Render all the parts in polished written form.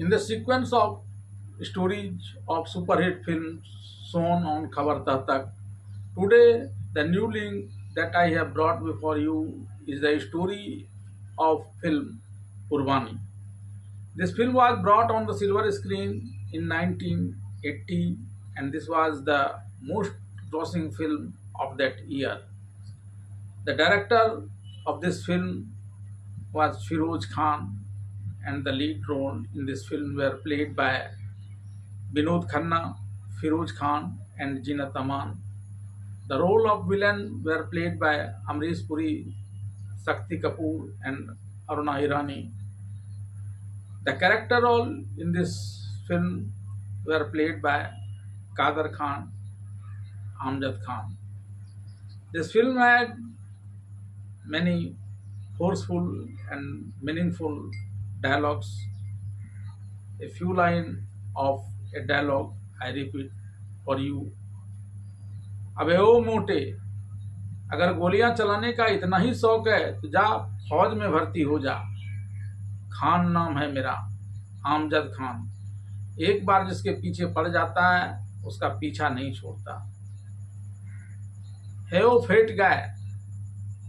In the sequence of stories of superhit films shown on Khabar Tak, today the new link that I have brought before you is the story of film Qurbani. This film was brought on the silver screen in 1980 and this was the most grossing film of that year. The director of this film was Firoz Khan and the lead role in this film were played by Binod Khanna, Firoz Khan and Jinat Aman. The role of villain were played by Amrish Puri, Sakti Kapoor and Aruna Irani. The character role in this film were played by Kader Khan, Amjad Khan. This film had many forceful and meaningful dialogues. A few lines of a dialogue I repeat for you. अबे ओ मोटे, अगर गोलियां चलाने का इतना ही शौक है तो जा फौज में भर्ती हो जा। खान नाम है मेरा, आमजद खान। एक बार जिसके पीछे पड़ जाता है उसका पीछा नहीं छोड़ता। Hey oh fate guy,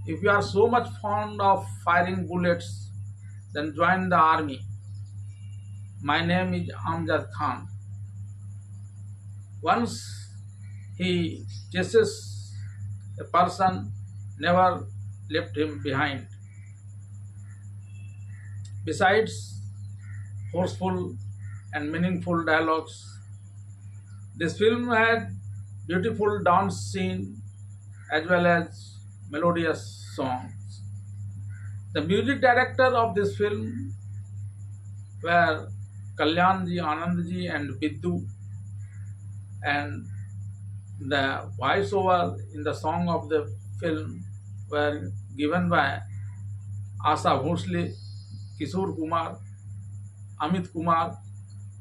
if you are so much fond of firing bullets, then join the army. My name is Amjad Khan. Once he chases a person, never left him behind. Besides forceful and meaningful dialogues, this film had beautiful dance scene as well as melodious songs. The music director of this film were Kalyanji, Anandji and Biddu, and the voiceover in the song of the film were given by Asa Bhosle, Kishore Kumar, Amit Kumar,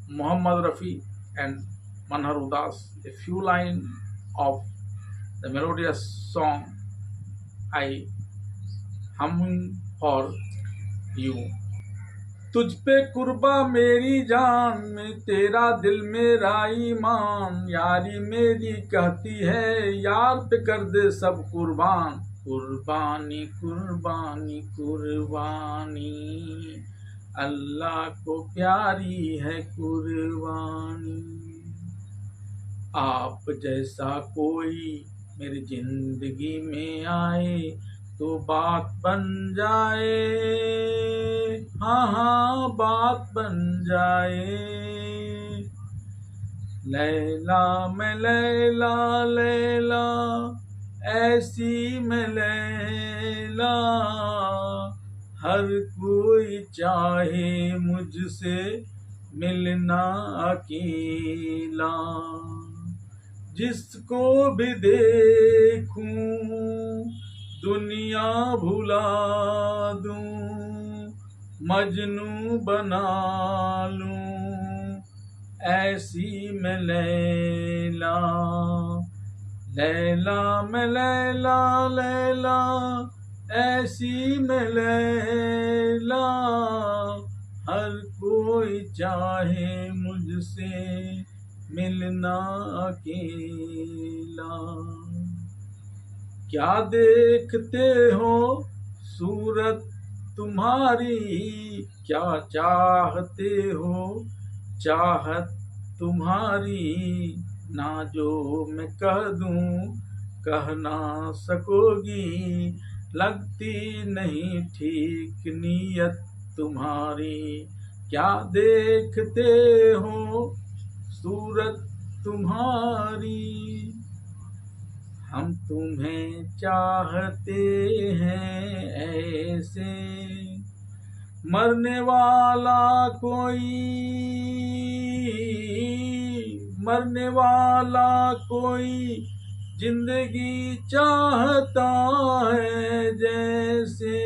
Mohammad Rafi and Manhar Udas. A few lines of the melodious song I humming for you. तुझ पे कुर्बा मेरी जान में तेरा दिल मेरा ईमान, यारी मेरी कहती है यार पे कर दे सब कुर्बान। कुर्बानी कुर्बानी कुर्बानी, अल्लाह को प्यारी है कुर्बानी। आप जैसा कोई मेरी जिंदगी में आए तो बात बन जाए, हाँ हाँ बात बन जाए। लैला मैं लैला लैला, ऐसी मैं लैला, हर कोई चाहे मुझसे मिलना अकेला। जिसको भी देखूं दुनिया भुला दूं, मजनू बना लूं, ऐसी मैं लैला। लैला मैं लैला लैला, ऐसी मैं लैला, हर कोई चाहे मुझसे मिलना अकेला। क्या देखते हो सूरत तुम्हारी, क्या चाहते हो चाहत तुम्हारी, ना जो मैं कह दूं कह ना सकोगी, लगती नहीं ठीक नीयत तुम्हारी। क्या देखते हो सूरत तुम्हारी, हम तुम्हें चाहते हैं ऐसे। मरने वाला कोई जिंदगी चाहता है जैसे,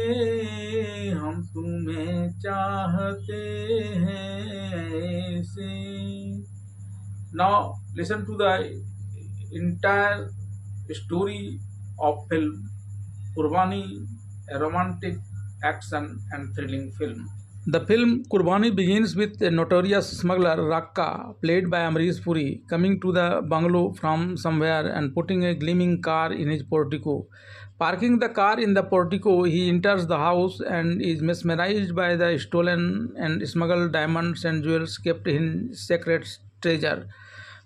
हम तुम्हें चाहते हैं ऐसे। Now listen to the entire story of film Qurbani, a romantic action and thrilling film. The film Kurbani begins with a notorious smuggler Rakka, played by Amrish Puri, coming to the bungalow from somewhere and putting a gleaming car in his portico. Parking the car in the portico, he enters the house and is mesmerized by the stolen and smuggled diamonds and jewels kept in sacred treasure.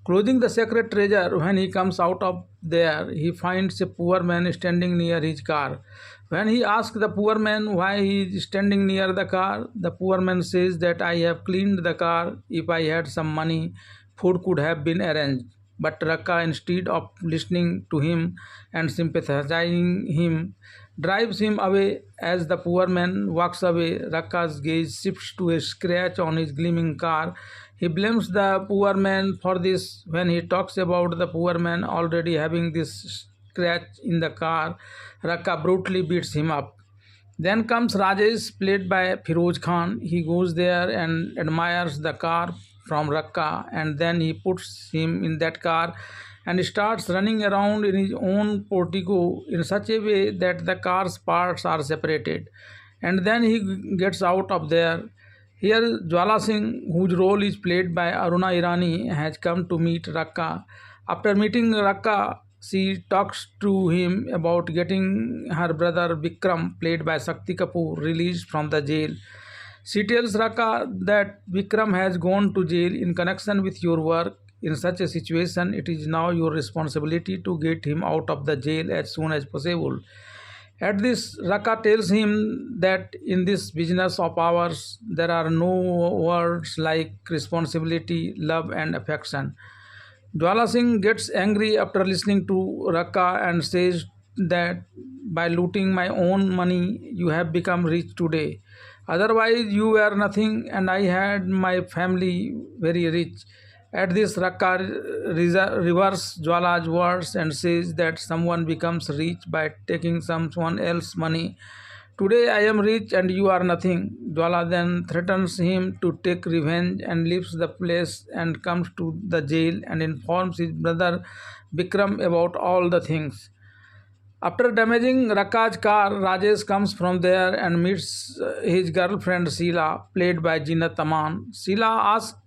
Closing the sacred treasure, when he comes out of there, he finds a poor man standing near his car. When he asks the poor man why he is standing near the car, the poor man says that I have cleaned the car. If I had some money, food could have been arranged. But Rakka, instead of listening to him and sympathizing him, drives him away. As the poor man walks away, Rakka's gaze shifts to a scratch on his gleaming car. He blames the poor man for this. When he talks about the poor man already having this scratch in the car, Rakka brutally beats him up. Then comes Rajesh, played by Firoz Khan. He goes there and admires the car from Rakka, and then he puts him in that car and starts running around in his own portico in such a way that the car's parts are separated. And then he gets out of there. Here, Jwala Singh, whose role is played by Aruna Irani, has come to meet Rakka. After meeting Rakka, she talks to him about getting her brother Vikram, played by Shakti Kapoor, released from the jail. She tells Rakka that Vikram has gone to jail in connection with your work. In such a situation, it is now your responsibility to get him out of the jail as soon as possible. At this, Rakka tells him that in this business of ours, there are no words like responsibility, love, and affection. Jwala Singh gets angry after listening to Rakka and says that by looting my own money, you have become rich today. Otherwise, you were nothing, and I had my family very rich. At this, Rakka reverses Jwala's words and says that someone becomes rich by taking someone else's money. Today I am rich and you are nothing. Jwala then threatens him to take revenge and leaves the place and comes to the jail and informs his brother Vikram about all the things. After damaging Rakka's car, Rajesh comes from there and meets his girlfriend Sheila, played by Jinat Aman. Sheila asks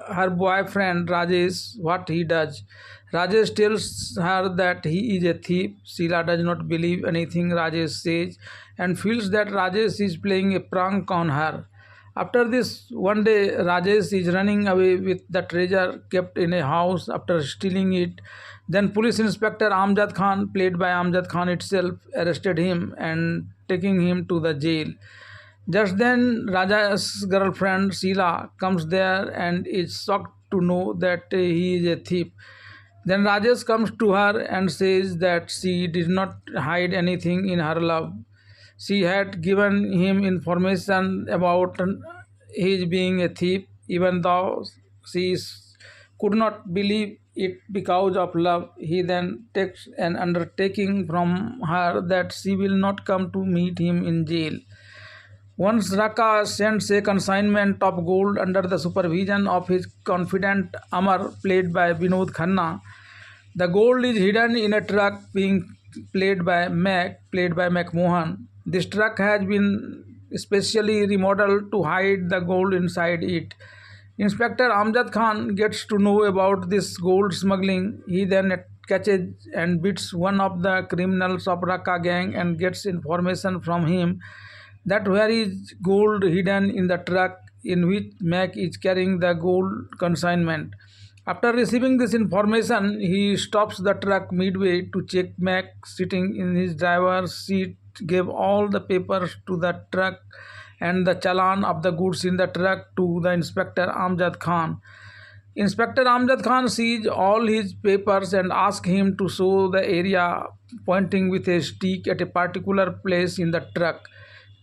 her boyfriend Rajesh what he does. Rajesh tells her that he is a thief. Sheila does not believe anything Rajesh says and feels that Rajesh is playing a prank on her. After this, one day Rajesh is running away with the treasure kept in a house after stealing it. Then Police Inspector Amjad Khan, played by Amjad Khan itself, arrested him and taking him to the jail. Just then, Rajesh's girlfriend Sheila comes there and is shocked to know that he is a thief. Then Rajesh comes to her and says that she did not hide anything in her love. She had given him information about his being a thief, even though she could not believe it because of love. He then takes an undertaking from her that she will not come to meet him in jail. Once Rakka sends a consignment of gold under the supervision of his confidant Amar, played by Vinod Khanna. The gold is hidden in a truck being played by Mac Mohan. This truck has been specially remodeled to hide the gold inside it. Inspector Amjad Khan gets to know about this gold smuggling. He then catches and beats one of the criminals of Rakka gang and gets information from him that where is gold hidden in the truck in which Mac is carrying the gold consignment. After receiving this information, he stops the truck midway to check. Mac, sitting in his driver's seat, gave all the papers to the truck and the challan of the goods in the truck to the Inspector Amjad Khan. Inspector Amjad Khan sees all his papers and asks him to show the area, pointing with a stick at a particular place in the truck.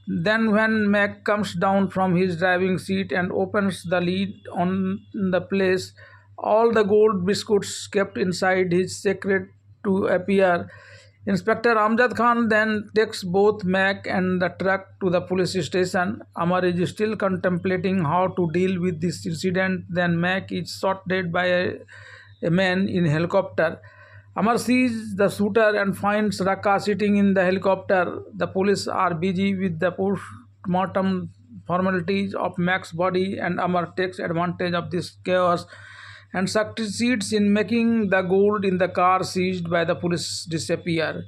Then when Mac comes down from his driving seat and opens the lid on the place, all the gold biscuits kept inside his secret to appear. Inspector Amjad Khan then takes both Mac and the truck to the police station. Amar is still contemplating how to deal with this incident. Then Mac is shot dead by a man in a helicopter. Amar sees the shooter and finds Rakka sitting in the helicopter. The police are busy with the post-mortem formalities of Mac's body, and Amar takes advantage of this chaos and succeeds in making the gold in the car seized by the police disappear.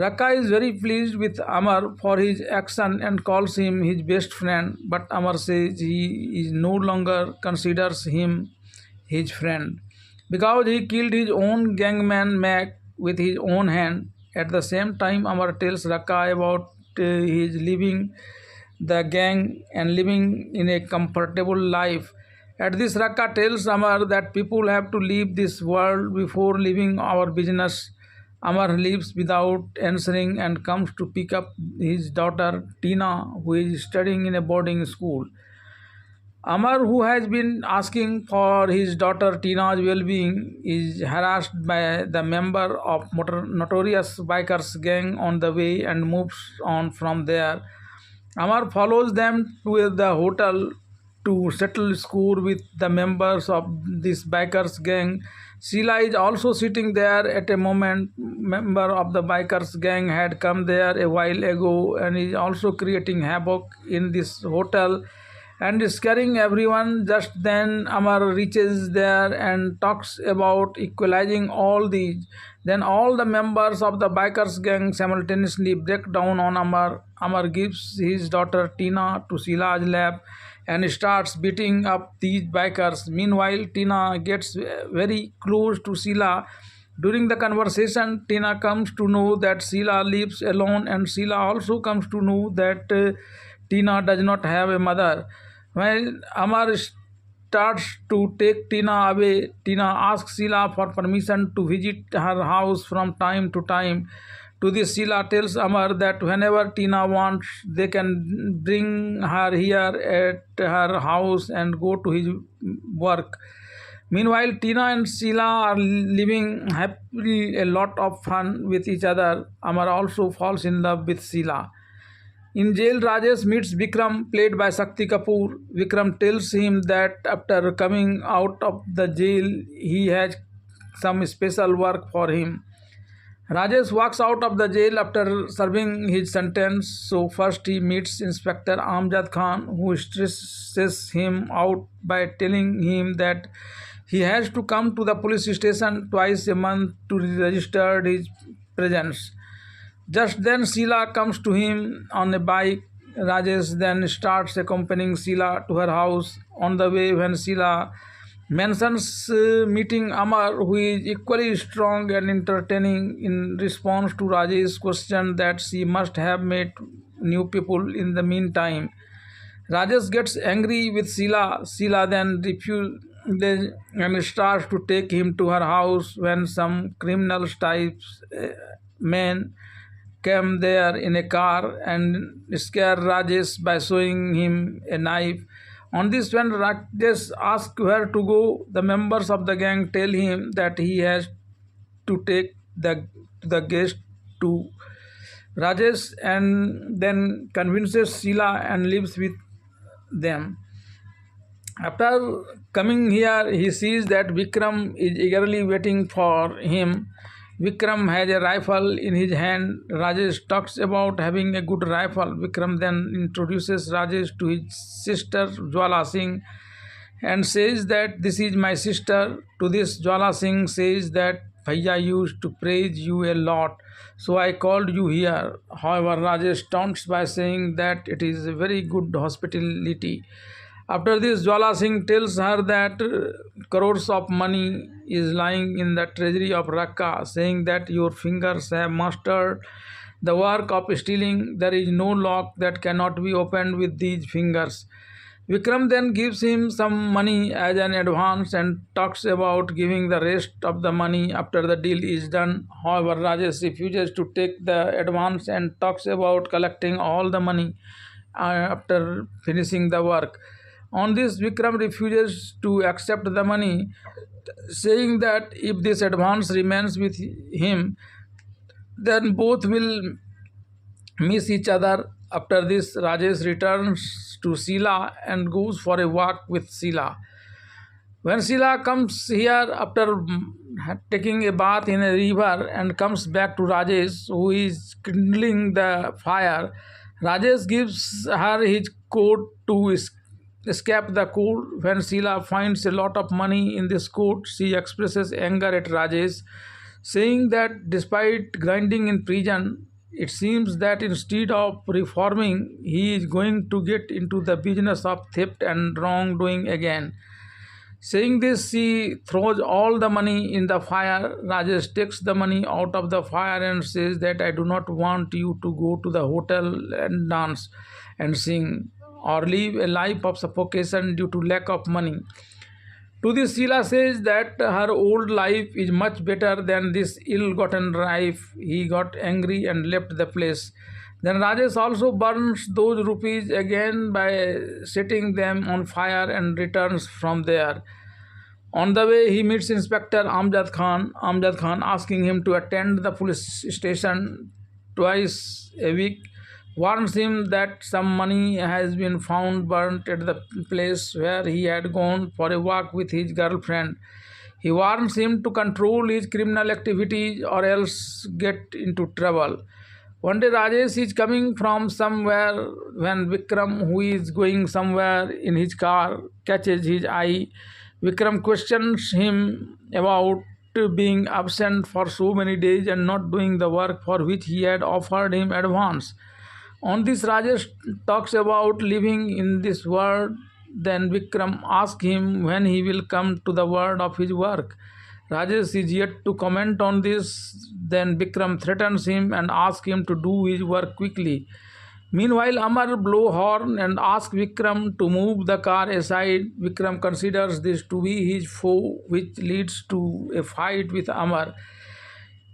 Raka is very pleased with Amar for his action and calls him his best friend, but Amar says he is no longer considers him his friend because he killed his own gangman Mac with his own hand. At the same time, Amar tells Raka about his leaving the gang and living in a comfortable life. At this, Raka tells Amar that people have to leave this world before leaving our business. Amar leaves without answering and comes to pick up his daughter Tina, who is studying in a boarding school. Amar, who has been asking for his daughter Tina's well-being, is harassed by the member of notorious bikers gang on the way and moves on from there. Amar follows them to the hotel to settle score with the members of this bikers gang. Sheila is also sitting there at a moment. Member of the bikers gang had come there a while ago and is also creating havoc in this hotel and scaring everyone. Just then Amar reaches there and talks about equalizing all these. Then all the members of the bikers gang simultaneously break down on Amar. Amar gives his daughter Tina to Sheila's lap and starts beating up these bikers. Meanwhile, Tina gets very close to Sheila. During the conversation, Tina comes to know that Sheila lives alone, and Sheila also comes to know that Tina does not have a mother. When Amar starts to take Tina away, Tina asks Sheila for permission to visit her house from time to time. To this, Sheila tells Amar that whenever Tina wants, they can bring her here at her house and go to his work. Meanwhile, Tina and Sheila are living happily, a lot of fun with each other. Amar also falls in love with Sheila. In jail, Rajesh meets Vikram, played by Shakti Kapoor. Vikram tells him that after coming out of the jail, he has some special work for him. Rajesh walks out of the jail after serving his sentence. So first he meets Inspector Amjad Khan, who stresses him out by telling him that he has to come to the police station twice a month to register his presence. Just then Sheila comes to him on a bike. Rajesh then starts accompanying Sheila to her house. On the way, when Sheila mentions meeting Amar, who is equally strong and entertaining, in response to Rajesh's question that she must have met new people in the meantime. Rajesh gets angry with Sheila. Sheila then refuses and starts to take him to her house when some criminal types men came there in a car and scare Rajesh by showing him a knife. On this, when Rajesh asks where to go, the members of the gang tell him that he has to take the guest to Rajesh, and then convinces Sheila and lives with them. After coming here, he sees that Vikram is eagerly waiting for him. Vikram has a rifle in his hand. Rajesh talks about having a good rifle. Vikram then introduces Rajesh to his sister Jwala Singh and says that this is my sister. To this, Jwala Singh says that Bhaiya used to praise you a lot, so I called you here. However, Rajesh taunts by saying that it is a very good hospitality. After this, Jwala Singh tells her that crores of money is lying in the treasury of Rakka, saying that your fingers have mastered the work of stealing. There is no lock that cannot be opened with these fingers. Vikram then gives him some money as an advance and talks about giving the rest of the money after the deal is done. However, Rajesh refuses to take the advance and talks about collecting all the money after finishing the work. On this, Vikram refuses to accept the money, saying that if this advance remains with him, then both will miss each other. After this, Rajesh returns to Sheila and goes for a walk with Sheila. When Sheila comes here after taking a bath in a river and comes back to Rajesh, who is kindling the fire, Rajesh gives her his coat to escape the court. When Sheila finds a lot of money in this coat, she expresses anger at Rajesh, saying that despite grinding in prison, it seems that instead of reforming, he is going to get into the business of theft and wrongdoing again. Saying this, she throws all the money in the fire. Rajesh takes the money out of the fire and says that I do not want you to go to the hotel and dance and sing or live a life of suffocation due to lack of money. To this, Sheila says that her old life is much better than this ill-gotten life. He got angry and left the place. Then Rajesh also burns those rupees again by setting them on fire and returns from there. On the way, he meets Inspector Amjad Khan. Amjad Khan asking him to attend the police station twice a week, warns him that some money has been found burnt at the place where he had gone for a walk with his girlfriend. He warns him to control his criminal activities or else get into trouble. One day Rajesh is coming from somewhere when Vikram, who is going somewhere in his car, catches his eye. Vikram questions him about being absent for so many days and not doing the work for which he had offered him advance. On this, Rajesh talks about living in this world. Then Vikram asks him when he will come to the word of his work. Rajesh is yet to comment on this. Then Vikram threatens him and asks him to do his work quickly. Meanwhile, Amar blow horn and asks Vikram to move the car aside. Vikram considers this to be his foe, which leads to a fight with Amar.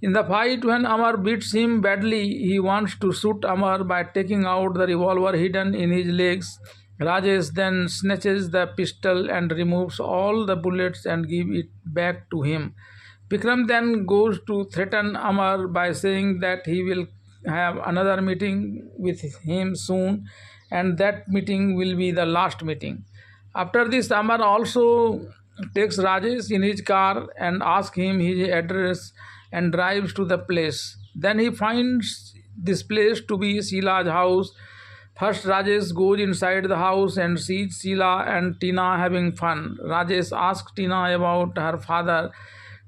In the fight, when Amar beats him badly, he wants to shoot Amar by taking out the revolver hidden in his legs. Rajesh then snatches the pistol and removes all the bullets and gives it back to him. Vikram then goes to threaten Amar by saying that he will have another meeting with him soon and that meeting will be the last meeting. After this, Amar also takes Rajesh in his car and asks him his address and drives to the place. Then he finds this place to be Sheila's house. First, Rajesh goes inside the house and sees Sheila and Tina having fun. Rajesh asks Tina about her father.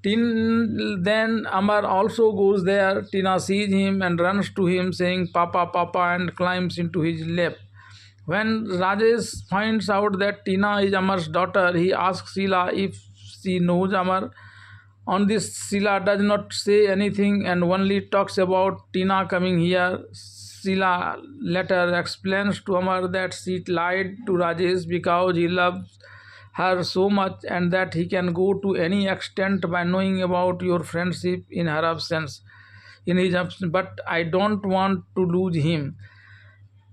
Then Amar also goes there. Tina sees him and runs to him saying Papa, Papa and climbs into his lap. When Rajesh finds out that Tina is Amar's daughter, he asks Sheila if she knows Amar. On this, Sheila does not say anything and only talks about Tina coming here. Sheila later explains to Amar that she lied to Rajesh because he loves her so much and that he can go to any extent by knowing about your friendship in her absence. In his absence, but I don't want to lose him.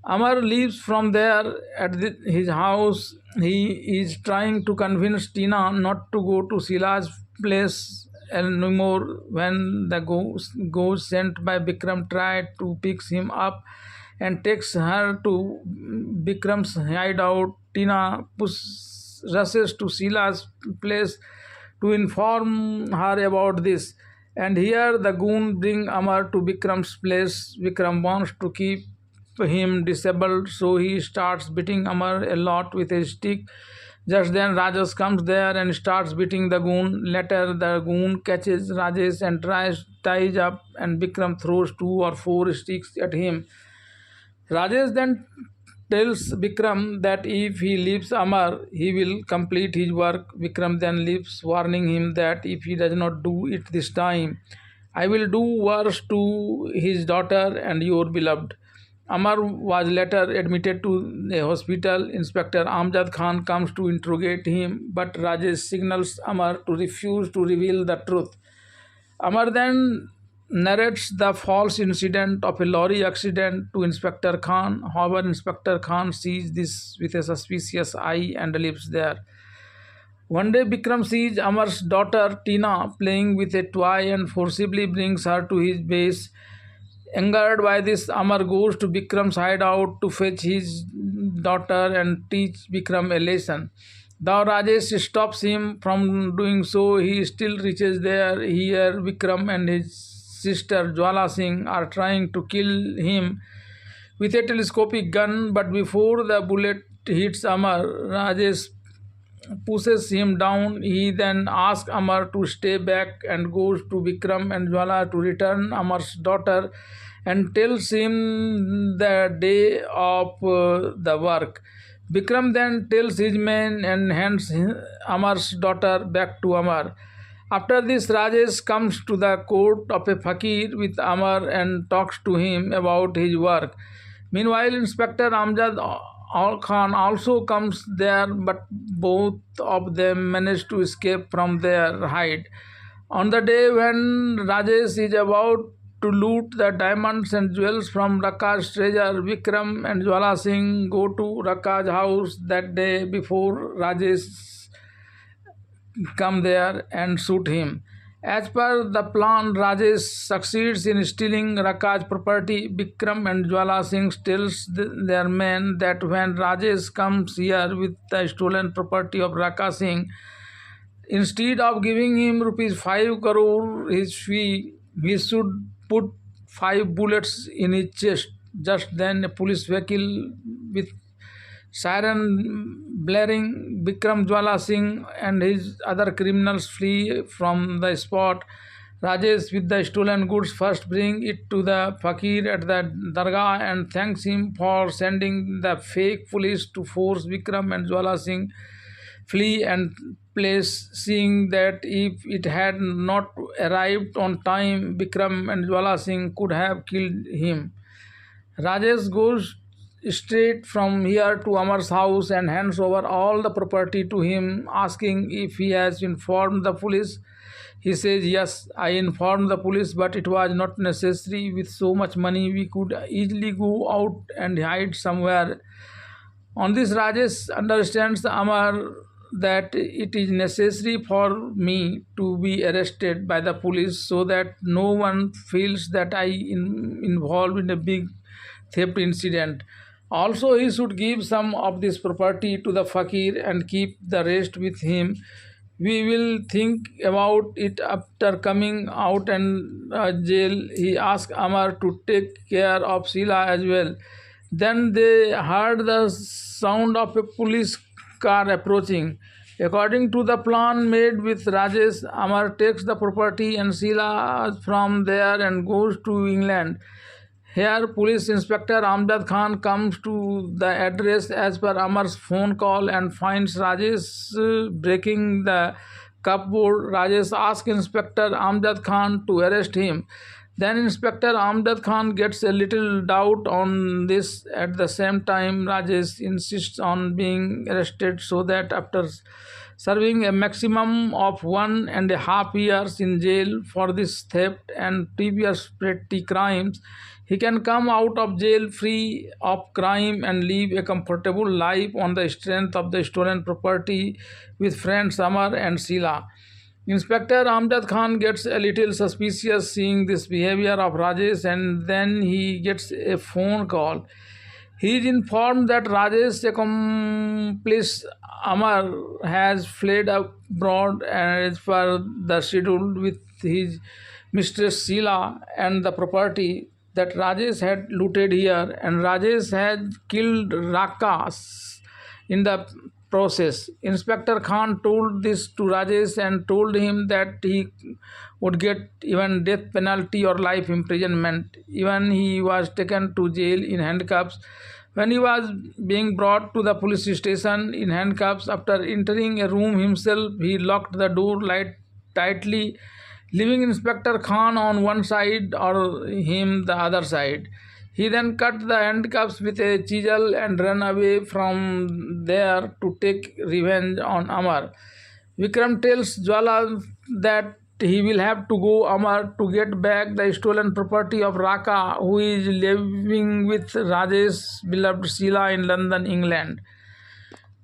Amar leaves from there at his house. He is trying to convince Tina not to go to Sheila's place anymore. When the ghost sent by Vikram tried to pick him up and takes her to Vikram's hideout, Tina rushes to Sheila's place to inform her about this. And here the goon bring Amar to Vikram's place. Vikram wants to keep him disabled, so he starts beating Amar a lot with a stick. Just then Rajesh comes there and starts beating the goon. Later the goon catches Rajesh and ties up, and Vikram throws 2 or 4 sticks at him. Rajesh then tells Vikram that if he leaves Amar, he will complete his work. Vikram then leaves, warning him that if he does not do it this time, I will do worse to his daughter and your beloved. Amar was later admitted to a hospital. Inspector Amjad Khan comes to interrogate him, but Rajesh signals Amar to refuse to reveal the truth. Amar then narrates the false incident of a lorry accident to Inspector Khan. However, Inspector Khan sees this with a suspicious eye and leaves there. One day, Vikram sees Amar's daughter Tina playing with a toy and forcibly brings her to his base. Angered by this, Amar goes to Vikram's hideout to fetch his daughter and teach Vikram a lesson. Though Rajesh stops him from doing so, he still reaches there. Here, Vikram and his sister Jwala Singh are trying to kill him. with a telescopic gun, but before the bullet hits Amar, Rajesh pushes him down. He then asks Amar to stay back and goes to Vikram and Jwala to return Amar's daughter and tells him the day of the work. Vikram then tells his men and hands Amar's daughter back to Amar. After this, Rajesh comes to the court of a fakir with Amar and talks to him about his work. Meanwhile, Inspector Amjad Khan also comes there, but both of them manage to escape from their hide. On the day when Rajesh is about to loot the diamonds and jewels from Rakka's treasure, Vikram and Jwala Singh go to Rakka's house that day before Rajesh come there and shoot him. As per the plan, Rajesh succeeds in stealing Rakka's property. Vikram and Jwala Singh tells their men that when Rajesh comes here with the stolen property of Rakka Singh, instead of giving him rupees 5 crore his fee, he should put 5 bullets in his chest. Just then, a police vehicle with siren blaring, Vikram, Jwala Singh and his other criminals flee from the spot. Rajesh, with the stolen goods, first bring it to the fakir at the dargah and thanks him for sending the fake police to force Vikram and Jwala Singh flee and place. Seeing that if it had not arrived on time, Vikram and Jwala Singh could have killed him. Rajesh goes straight from here to Amar's house and hands over all the property to him, asking if he has informed the police. He says, "Yes, I informed the police, but it was not necessary. With so much money, we could easily go out and hide somewhere." On this, Rajesh understands Amar that it is necessary for me to be arrested by the police so that no one feels that I involved in a big theft incident. Also, he should give some of this property to the fakir and keep the rest with him. We will think about it after coming out and jail. He asked Amar to take care of Sheila as well. Then they heard the sound of a police car approaching. According to the plan made with Rajesh, Amar takes the property and Sheila from there and goes to England. Here, Police Inspector Amjad Khan comes to the address as per Amar's phone call and finds Rajesh breaking the cupboard. Rajesh asks Inspector Amjad Khan to arrest him. Then Inspector Amjad Khan gets a little doubt on this. At the same time, Rajesh insists on being arrested so that after serving a maximum of 1.5 years in jail for this theft and previous petty crimes, he can come out of jail free of crime and live a comfortable life on the strength of the stolen property with friends Amar and Sheila. Inspector Amjad Khan gets a little suspicious seeing this behavior of Rajesh, and then he gets a phone call. He is informed that Rajesh, accomplice Amar, has fled abroad as per the schedule with his mistress Sheila and the property that Rajesh had looted here, and Rajesh had killed Rakka in the process. Inspector Khan told this to Rajesh and told him that he would get even death penalty or life imprisonment. Even he was taken to jail in handcuffs. When he was being brought to the police station in handcuffs, after entering a room himself, he locked the door tightly, leaving Inspector Khan on one side or him the other side. He then cut the handcuffs with a chisel and ran away from there to take revenge on Amar. Vikram tells Jwala that he will have to go Amar to get back the stolen property of Rakka, who is living with Rajesh's beloved Sheila in London, England.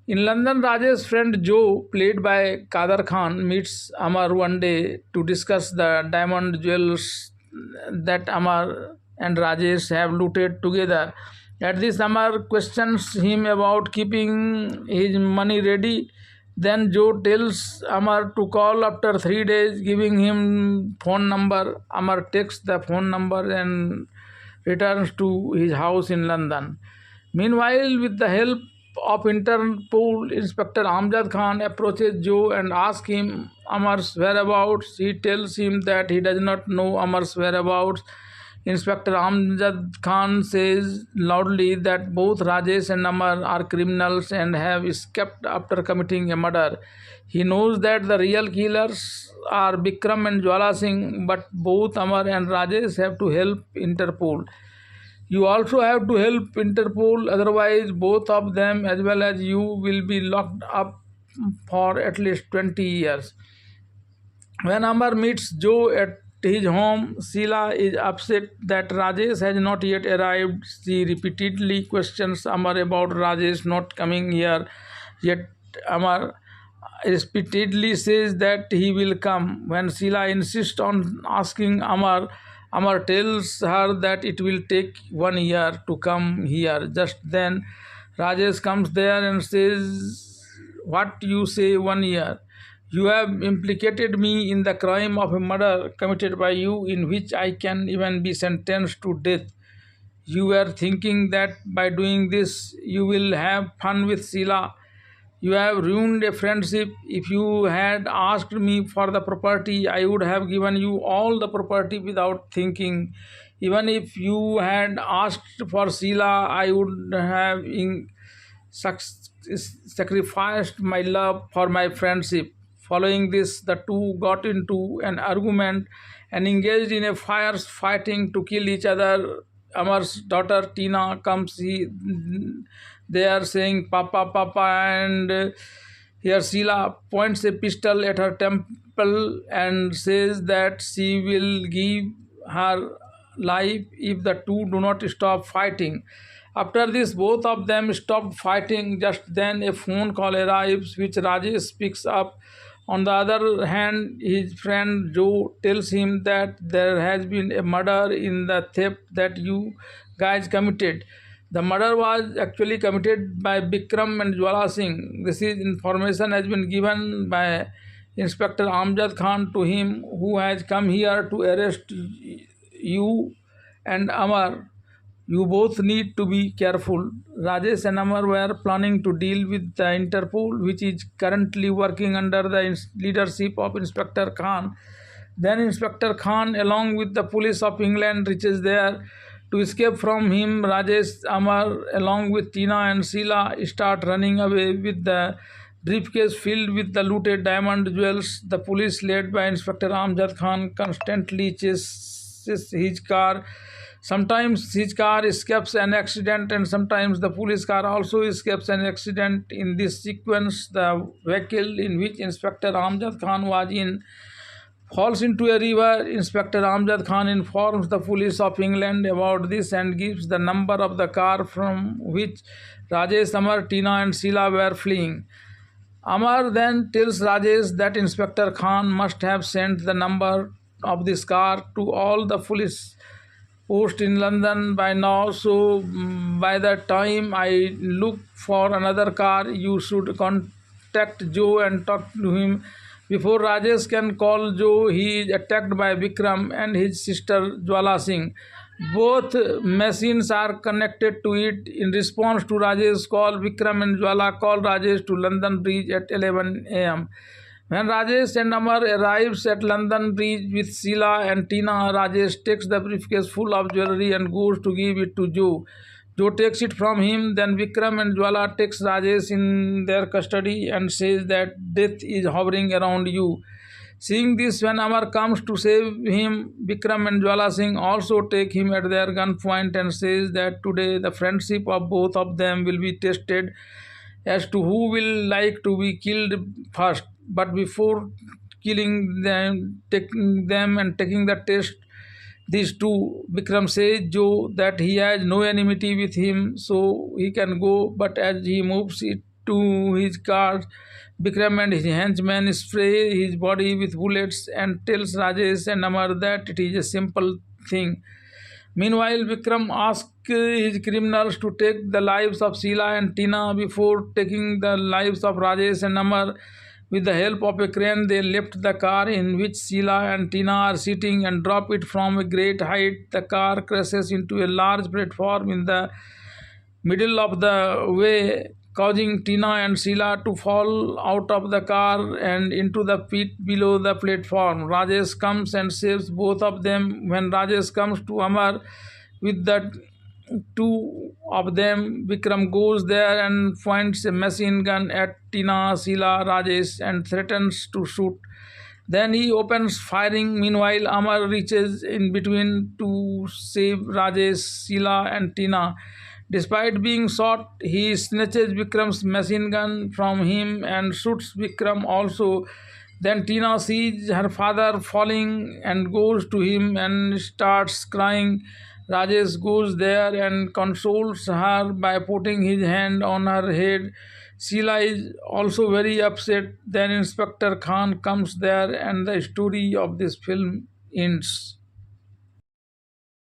In London, Rajesh's friend Joe, played by Kader Khan, meets Amar one day to discuss the diamond jewels that Amar and Rajesh have looted together. At this, Amar questions him about keeping his money ready. Then Joe tells Amar to call after 3 days, giving him phone number. Amar takes the phone number and returns to his house in London. Meanwhile, with the help of Interpol, Inspector Amjad Khan approaches Joe and asks him Amar's whereabouts. He tells him that he does not know Amar's whereabouts. Inspector Amjad Khan says loudly that both Rajesh and Amar are criminals and have escaped after committing a murder. He knows that the real killers are Bikram and Jwala Singh, but both Amar and Rajesh have to help Interpol. You also have to help Interpol, otherwise, both of them, as well as you, will be locked up for at least 20 years. When Amar meets Joe at his home, Sheila is upset that Rajesh has not yet arrived. She repeatedly questions Amar about Rajesh not coming here, yet Amar repeatedly says that he will come. When Sheila insists on asking Amar tells her that it will take 1 year to come here. Just then, Rajesh comes there and says, "What you say 1 year? You have implicated me in the crime of a murder committed by you, in which I can even be sentenced to death. You were thinking that by doing this, you will have fun with Sheila. You have ruined a friendship. If you had asked me for the property, I would have given you all the property without thinking. Even if you had asked for Sheila, I would have sacrificed my love for my friendship." Following this, the two got into an argument and engaged in a fierce fighting to kill each other. Amar's daughter Tina comes there saying "Papa, Papa," and here Sheila points a pistol at her temple and says that she will give her life if the two do not stop fighting. After this, both of them stopped fighting. Just then, a phone call arrives, which Rajesh picks up. On the other hand, his friend Joe tells him that there has been a murder in the theft that you guys committed. The murder was actually committed by Bikram and Jwala Singh. This information has been given by Inspector Amjad Khan to him, who has come here to arrest you and Amar. You both need to be careful. Rajesh and Amar were planning to deal with the Interpol, which is currently working under the leadership of Inspector Khan. Then Inspector Khan, along with the police of England, reaches there. To escape from him, Rajesh, Amar, along with Tina and Sheila, start running away with the briefcase filled with the looted diamond jewels. The police, led by Inspector Amjad Khan, constantly chases his car. Sometimes his car escapes an accident, and sometimes the police car also escapes an accident. In this sequence, the vehicle in which Inspector Amjad Khan was in falls into a river. Inspector Amjad Khan informs the police of England about this and gives the number of the car from which Rajesh, Amar, Tina and Sheila were fleeing. Amar then tells Rajesh that Inspector Khan must have sent the number of this car to all the police post in London by now, so by the time I look for another car, you should contact Joe and talk to him. Before Rajesh can call Joe, he is attacked by Bikram and his sister Jwala Singh. Both machines are connected to it. In response to Rajesh's call, Bikram and Jwala call Rajesh to London Bridge at 11 am. When Rajesh and Amar arrives at London Bridge with Sheila and Tina, Rajesh takes the briefcase full of jewelry and goes to give it to Joe. Joe takes it from him. Then Vikram and Jwala takes Rajesh in their custody and says that death is hovering around you. Seeing this, when Amar comes to save him, Vikram and Jwala Singh also take him at their gunpoint and says that today the friendship of both of them will be tested as to who will like to be killed first. But before killing them, taking the test, these two, Vikram says Joe that he has no enmity with him, so he can go. But as he moves it to his car, Vikram and his henchmen spray his body with bullets and tells Rajesh and Amar that it is a simple thing. Meanwhile, Vikram asks his criminals to take the lives of Sheila and Tina before taking the lives of Rajesh and Amar. With the help of a crane, they lift the car in which Sheila and Tina are sitting and drop it from a great height. The car crashes into a large platform in the middle of the way, causing Tina and Sheila to fall out of the car and into the pit below the platform. Rajesh comes and saves both of them. When Rajesh comes to Amar with the two of them, Vikram goes there and points a machine gun at Tina, Sheila, Rajesh and threatens to shoot. Then he opens firing. Meanwhile, Amar reaches in between to save Rajesh, Sheila, and Tina. Despite being shot, he snatches Vikram's machine gun from him and shoots Vikram also. Then Tina sees her father falling and goes to him and starts crying. Rajesh goes there and consoles her by putting his hand on her head. Sheila is also very upset. Then Inspector Khan comes there and the story of this film ends.